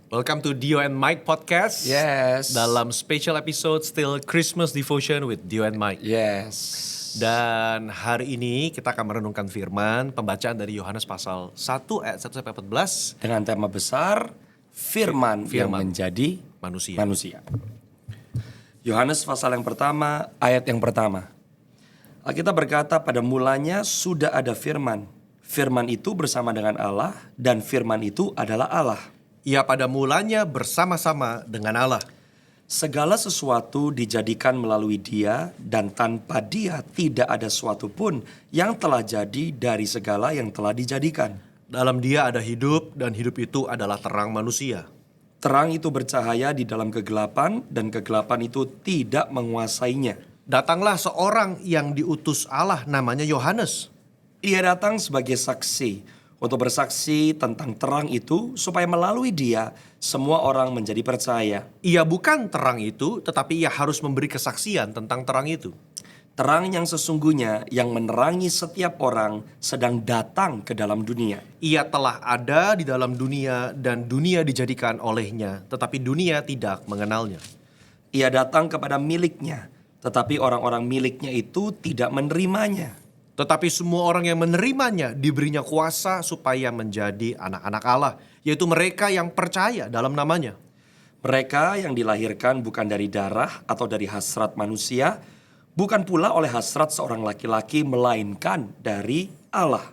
Welcome to Dio and Mike Podcast. Yes. Dalam special episode Still Christmas Devotion with Dio and Mike. Yes. Dan hari ini kita akan merenungkan firman pembacaan dari Yohanes pasal 1 ayat 1 sampai 14. Dengan tema besar firman yang menjadi manusia. Yohanes pasal yang pertama, ayat yang pertama. Alkitab berkata, pada mulanya sudah ada firman. Firman itu bersama dengan Allah dan firman itu adalah Allah. Ia pada mulanya bersama-sama dengan Allah. Segala sesuatu dijadikan melalui Dia, dan tanpa Dia tidak ada sesuatu pun yang telah jadi dari segala yang telah dijadikan. Dalam Dia ada hidup, dan hidup itu adalah terang manusia. Terang itu bercahaya di dalam kegelapan, dan kegelapan itu tidak menguasainya. Datanglah seorang yang diutus Allah, namanya Yohanes. Ia datang sebagai saksi untuk bersaksi tentang terang itu, supaya melalui Dia semua orang menjadi percaya. Ia bukan terang itu, tetapi ia harus memberi kesaksian tentang terang itu. Terang yang sesungguhnya yang menerangi setiap orang sedang datang ke dalam dunia. Ia telah ada di dalam dunia dan dunia dijadikan olehnya, tetapi dunia tidak mengenalnya. Ia datang kepada miliknya, tetapi orang-orang miliknya itu tidak menerimanya. Tetapi semua orang yang menerimanya diberinya kuasa supaya menjadi anak-anak Allah, yaitu mereka yang percaya dalam namanya. Mereka yang dilahirkan bukan dari darah atau dari hasrat manusia, bukan pula oleh hasrat seorang laki-laki, melainkan dari Allah.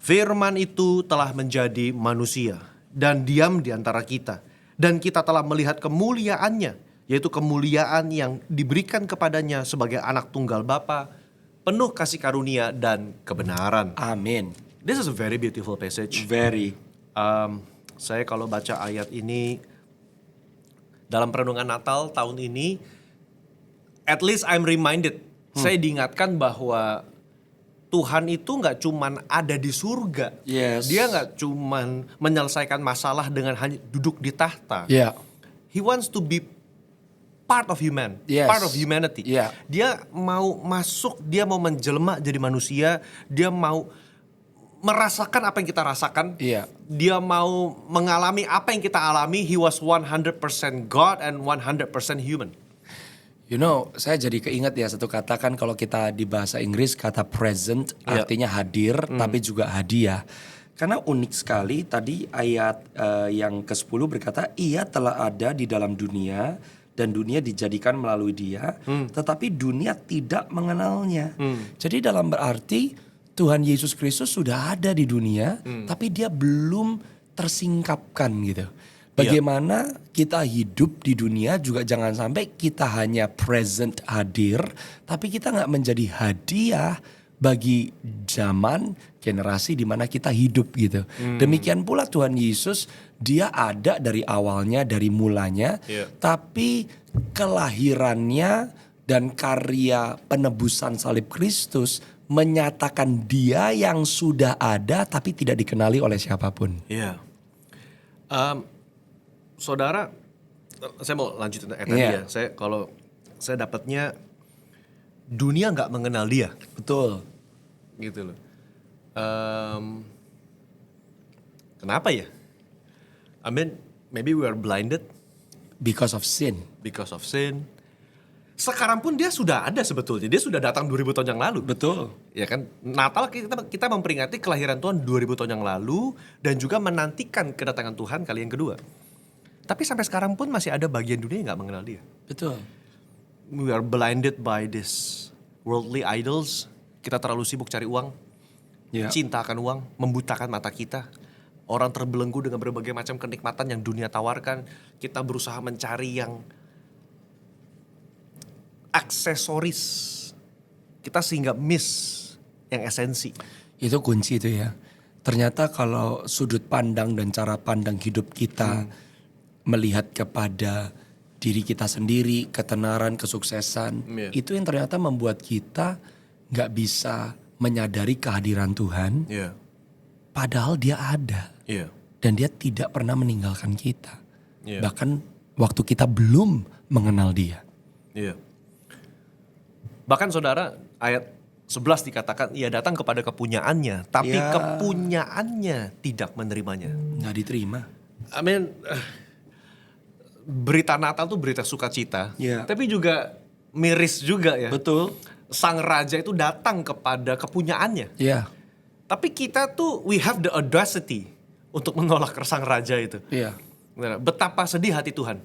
Firman itu telah menjadi manusia dan diam di antara kita. Dan kita telah melihat kemuliaannya, yaitu kemuliaan yang diberikan kepadanya sebagai anak tunggal Bapa, penuh kasih karunia dan kebenaran. Amin. This is a very beautiful passage. Very. Saya kalau baca ayat ini dalam perenungan Natal tahun ini, at least I'm reminded. Saya diingatkan bahwa Tuhan itu nggak cuman ada di surga. Yes. Dia nggak cuman menyelesaikan masalah dengan hanya duduk di tahta. Yeah. He wants to be part of humanity. Yeah. Dia mau masuk, dia mau menjelma jadi manusia, dia mau merasakan apa yang kita rasakan. Yeah. Dia mau mengalami apa yang kita alami. He was 100% God and 100% human. You know, saya jadi keinget ya satu kata kan, kalau kita di bahasa Inggris kata present artinya hadir, tapi juga hadiah. Karena unik sekali tadi ayat yang ke-10 berkata, ia telah ada di dalam dunia dan dunia dijadikan melalui Dia, tetapi dunia tidak mengenalnya. Jadi dalam berarti Tuhan Yesus Kristus sudah ada di dunia, tapi Dia belum tersingkapkan gitu. Bagaimana kita hidup di dunia juga jangan sampai kita hanya present hadir, tapi kita gak menjadi hadiah bagi zaman generasi di mana kita hidup gitu. Demikian pula Tuhan Yesus, Dia ada dari awalnya, dari mulanya, tapi kelahirannya dan karya penebusan salib Kristus menyatakan Dia yang sudah ada tapi tidak dikenali oleh siapapun. Iya. Saudara, saya mau lanjutin tadi ya. Saya dapatnya dunia nggak mengenal Dia. Betul. Gitu loh. Kenapa ya? I mean, maybe we are blinded Because of sin. because of sin. Sekarang pun Dia sudah ada sebetulnya. Dia sudah datang 2000 tahun yang lalu. Betul. Ya kan, Natal kita memperingati kelahiran Tuhan 2000 tahun yang lalu dan juga menantikan kedatangan Tuhan kali yang kedua. Tapi sampai sekarang pun masih ada bagian dunia yang gak mengenal Dia. Betul. We are blinded by this worldly idols. Kita terlalu sibuk cari uang, cinta akan uang, membutakan mata kita. Orang terbelenggu dengan berbagai macam kenikmatan yang dunia tawarkan. Kita berusaha mencari yang aksesoris. Kita sehingga miss yang esensi. Itu kunci itu ya. Ternyata kalau sudut pandang dan cara pandang hidup kita melihat kepada diri kita sendiri, ketenaran, kesuksesan, itu yang ternyata membuat kita gak bisa menyadari kehadiran Tuhan, padahal Dia ada, dan Dia tidak pernah meninggalkan kita, bahkan waktu kita belum mengenal Dia. Bahkan saudara, ayat 11 dikatakan Ia datang kepada kepunyaannya, tapi kepunyaannya tidak menerimanya. Gak diterima. I mean, berita Natal tuh berita sukacita, Iya. tapi juga miris juga ya. Betul. Sang raja itu datang kepada kepunyaannya. Iya. Tapi kita tuh we have the audacity untuk menolak sang raja itu. Iya. Benar. Betapa sedih hati Tuhan.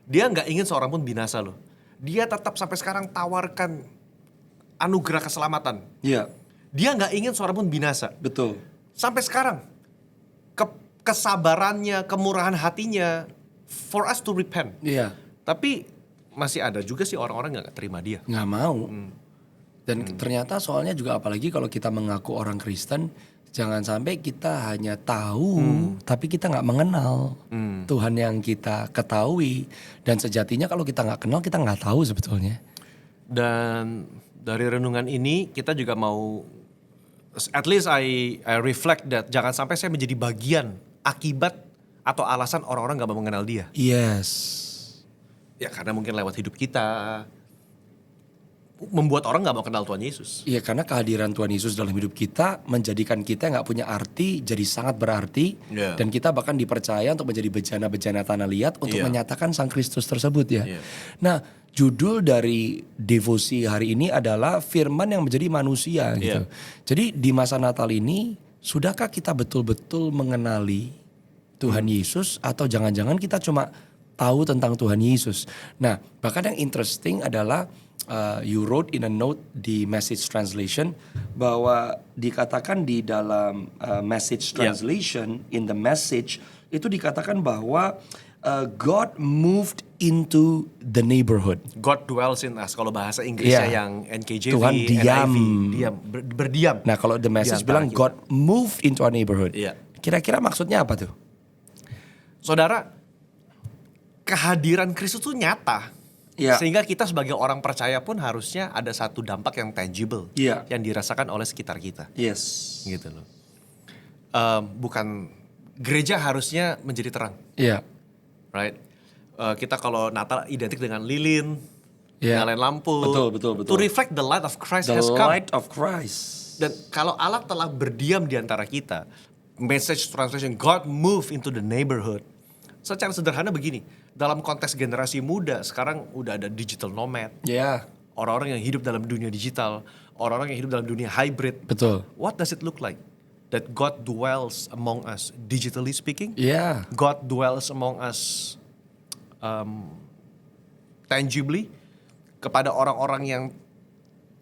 Dia nggak ingin seorang pun binasa loh. Dia tetap sampai sekarang tawarkan anugerah keselamatan. Iya. Dia nggak ingin seorang pun binasa. Betul. Sampai sekarang kesabarannya, kemurahan hatinya for us to repent. Iya. Tapi masih ada juga sih orang-orang nggak terima dia. Nggak mau. Dan ternyata soalnya juga apalagi kalau kita mengaku orang Kristen, jangan sampai kita hanya tahu, tapi kita nggak mengenal Tuhan yang kita ketahui. Dan sejatinya kalau kita nggak kenal, kita nggak tahu sebetulnya. Dan dari renungan ini kita juga mau, at least I reflect that jangan sampai saya menjadi bagian akibat atau alasan orang-orang nggak mau mengenal dia. Yes. Ya karena mungkin lewat hidup kita membuat orang nggak mau kenal Tuhan Yesus. Iya, karena kehadiran Tuhan Yesus dalam hidup kita menjadikan kita nggak punya arti jadi sangat berarti. Yeah. Dan kita bahkan dipercaya untuk menjadi bejana-bejana tanah liat untuk Yeah. menyatakan Sang Kristus tersebut ya. Yeah. Nah, judul dari devosi hari ini adalah firman yang menjadi manusia gitu. Yeah. Jadi di masa Natal ini, sudahkah kita betul-betul mengenali Tuhan Yesus atau jangan-jangan kita cuma tahu tentang Tuhan Yesus? Nah, bahkan yang interesting adalah you wrote in a note di message translation bahwa dikatakan di dalam message translation in the message itu dikatakan bahwa God moved into the neighborhood. God dwells in us. Kalau bahasa Inggrisnya Yeah. yang NKJV, Tuhan diam. diam, berdiam. Nah, kalau the message Di bilang antara God moved into our neighborhood. Iya. Kira-kira maksudnya apa tuh? Saudara, kehadiran Kristus itu nyata. Iya. Sehingga kita sebagai orang percaya pun harusnya ada satu dampak yang tangible. Iya. Yang dirasakan oleh sekitar kita. Yes. Gitu loh. Bukan, gereja harusnya menjadi terang. Iya. Right? Kita kalau Natal identik dengan lilin, Iya. nyalain lampu. Betul. To reflect the light of Christ The has come. light of Christ. Dan kalau Allah telah berdiam di antara kita, message translation, God move into the neighborhood. Secara sederhana begini, dalam konteks generasi muda, sekarang udah ada digital nomad. Ya, Orang-orang yang hidup dalam dunia digital, orang-orang yang hidup dalam dunia hybrid. betul. What does it look like? That God dwells among us, digitally speaking? Ya, God dwells among us tangibly kepada orang-orang yang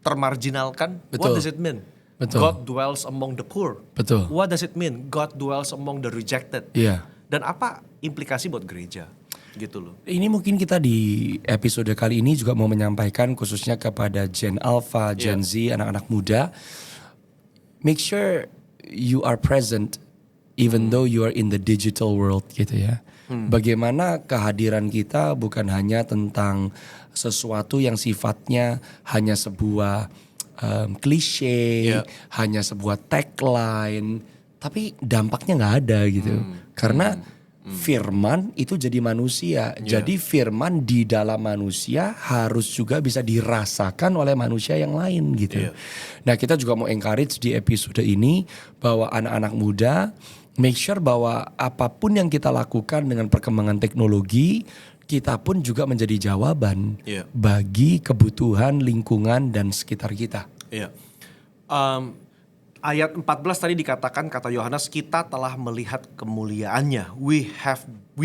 termarginalkan. What Betul. does it mean? Betul. God dwells among the poor. betul. What does it mean? God dwells among the rejected. Iya. Dan apa implikasi buat gereja? Gitu loh. Ini mungkin kita di episode kali ini juga mau menyampaikan khususnya kepada Gen Alpha, Gen Z, anak-anak muda. Make sure you are present even though you are in the digital world gitu ya. Bagaimana kehadiran kita bukan hanya tentang sesuatu yang sifatnya hanya sebuah klise, hanya sebuah tagline, tapi dampaknya nggak ada gitu. Karena firman itu jadi manusia. Jadi firman di dalam manusia harus juga bisa dirasakan oleh manusia yang lain gitu. Nah, kita juga mau encourage di episode ini bahwa anak-anak muda make sure bahwa apapun yang kita lakukan dengan perkembangan teknologi, kita pun juga menjadi jawaban bagi kebutuhan lingkungan dan sekitar kita. Iya. Ayat 14 tadi dikatakan, kata Yohanes, kita telah melihat kemuliaannya. We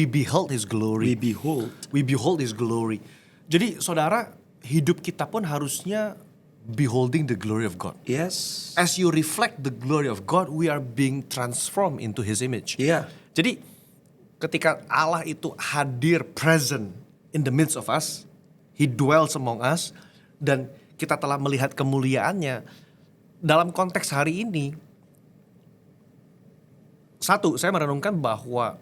behold his glory. We behold his glory. Jadi saudara, hidup kita pun harusnya beholding the glory of God. Yes. As you reflect the glory of God, we are being transformed into his image. Iya. Jadi ketika Allah itu hadir, present in the midst of us, he dwells among us, dan kita telah melihat kemuliaannya. Dalam konteks hari ini, satu, saya merenungkan bahwa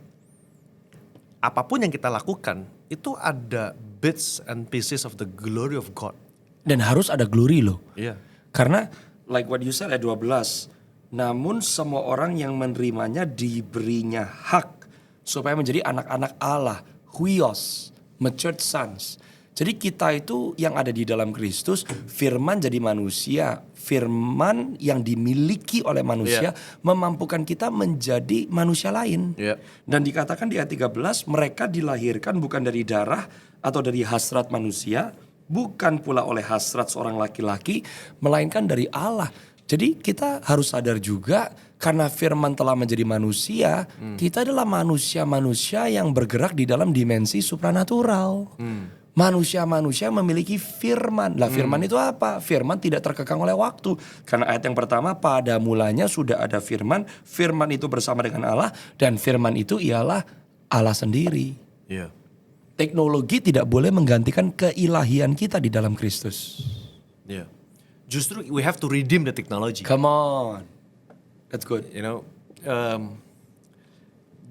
apapun yang kita lakukan, itu ada bits and pieces of the glory of God. Dan harus ada glory loh. Iya. Karena like what you said ayat 12, namun semua orang yang menerimanya diberinya hak supaya menjadi anak-anak Allah, huios, matured sons. Jadi kita itu yang ada di dalam Kristus, firman jadi manusia, firman yang dimiliki oleh manusia memampukan kita menjadi manusia lain. Yeah. Dan dikatakan di ayat 13, mereka dilahirkan bukan dari darah atau dari hasrat manusia, bukan pula oleh hasrat seorang laki-laki, melainkan dari Allah. Jadi kita harus sadar juga karena firman telah menjadi manusia, kita adalah manusia-manusia yang bergerak di dalam dimensi supranatural. Manusia-manusia memiliki firman. Lah firman itu apa? Firman tidak terkekang oleh waktu. Karena ayat yang pertama, pada mulanya sudah ada firman. Firman itu bersama dengan Allah. Dan firman itu ialah Allah sendiri. Yeah. Teknologi tidak boleh menggantikan keilahian kita di dalam Kristus. Yeah. Justru we have to redeem the technology. Come on. That's good. You know,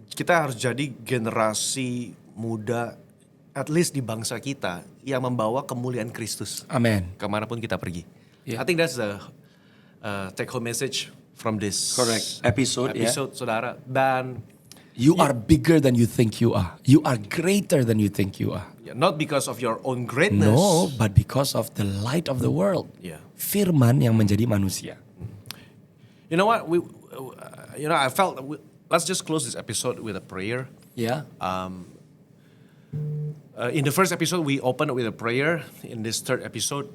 kita harus jadi generasi muda, at least di bangsa kita, yang membawa kemuliaan Kristus Amen. kemanapun kita pergi. Yeah. I think that's the take home message from this Episode, saudara. Dan You are bigger than you think you are. You are greater than you think you are. not because of your own greatness. No, but because of the light of the world. Yeah. Firman yang menjadi manusia. You know what? I felt. Let's just close this episode with a prayer. Ya. In the first episode, we opened with a prayer. In this third episode,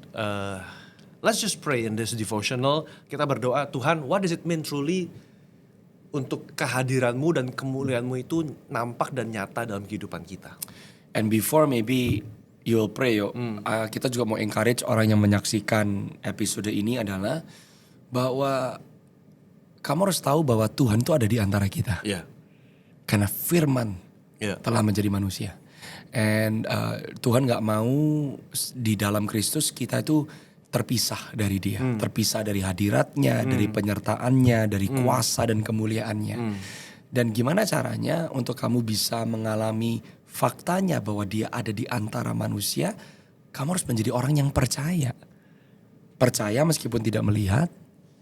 let's just pray in this devotional. Kita berdoa, Tuhan, what does it mean truly untuk kehadiranmu dan kemuliaanmu itu nampak dan nyata dalam kehidupan kita. And before maybe you will pray, kita juga mau encourage orang yang menyaksikan episode ini adalah bahwa kamu harus tahu bahwa Tuhan itu ada di antara kita. Yeah. Karena firman telah menjadi manusia. And Tuhan gak mau di dalam Kristus kita itu terpisah dari dia. Terpisah dari hadiratnya, dari penyertaannya, dari kuasa dan kemuliaannya. Dan gimana caranya untuk kamu bisa mengalami faktanya bahwa dia ada di antara manusia, kamu harus menjadi orang yang percaya. Percaya meskipun tidak melihat,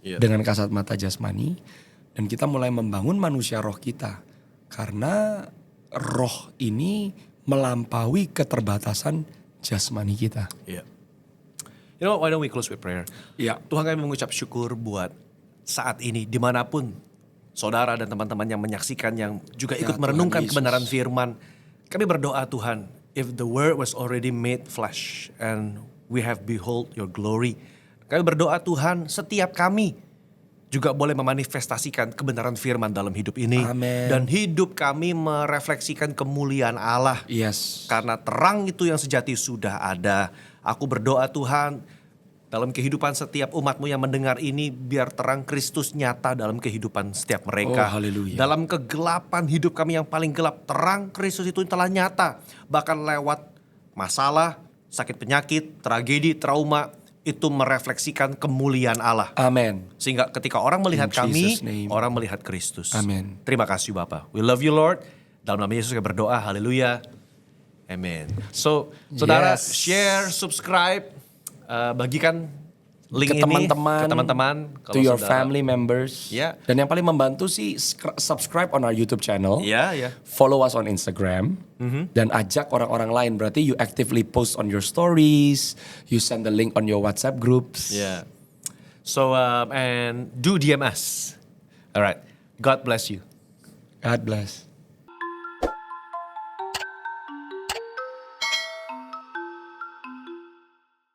dengan kasat mata jasmani. Dan kita mulai membangun manusia roh kita. Karena roh ini melampaui keterbatasan jasmani kita. Yeah. You know, why don't we close with prayer? Ya. Tuhan, kami mengucap syukur buat saat ini, dimanapun saudara dan teman-teman yang menyaksikan, yang juga ikut merenungkan kebenaran firman. Kami berdoa, Tuhan, if the word was already made flesh and we have behold your glory. Kami berdoa, Tuhan, setiap kami juga boleh memanifestasikan kebenaran firman dalam hidup ini. Amen. Dan hidup kami merefleksikan kemuliaan Allah. Yes. Karena terang itu yang sejati sudah ada. Aku berdoa, Tuhan, dalam kehidupan setiap umat-Mu yang mendengar ini, biar terang Kristus nyata dalam kehidupan setiap mereka. Oh, haleluya. Dalam kegelapan hidup kami yang paling gelap, terang Kristus itu telah nyata. Bahkan lewat masalah, sakit penyakit, tragedi, trauma, itu merefleksikan kemuliaan Allah. Amen. Sehingga ketika orang melihat In kami, Jesus' name. orang melihat Kristus. Amen. Terima kasih Bapa. We love you Lord. Dalam nama Yesus kami berdoa, haleluya. Amen. So, saudara, Yes. share, subscribe, bagikan link Ke ini teman-teman, ke teman-teman. To your family members. Ya. Dan yang paling membantu sih subscribe on our YouTube channel. Ya, ya. Follow us on Instagram. Dan ajak orang-orang lain. Berarti you actively post on your stories. You send the link on your WhatsApp groups. Yeah. So, and do DM us. Alright. God bless you. God bless.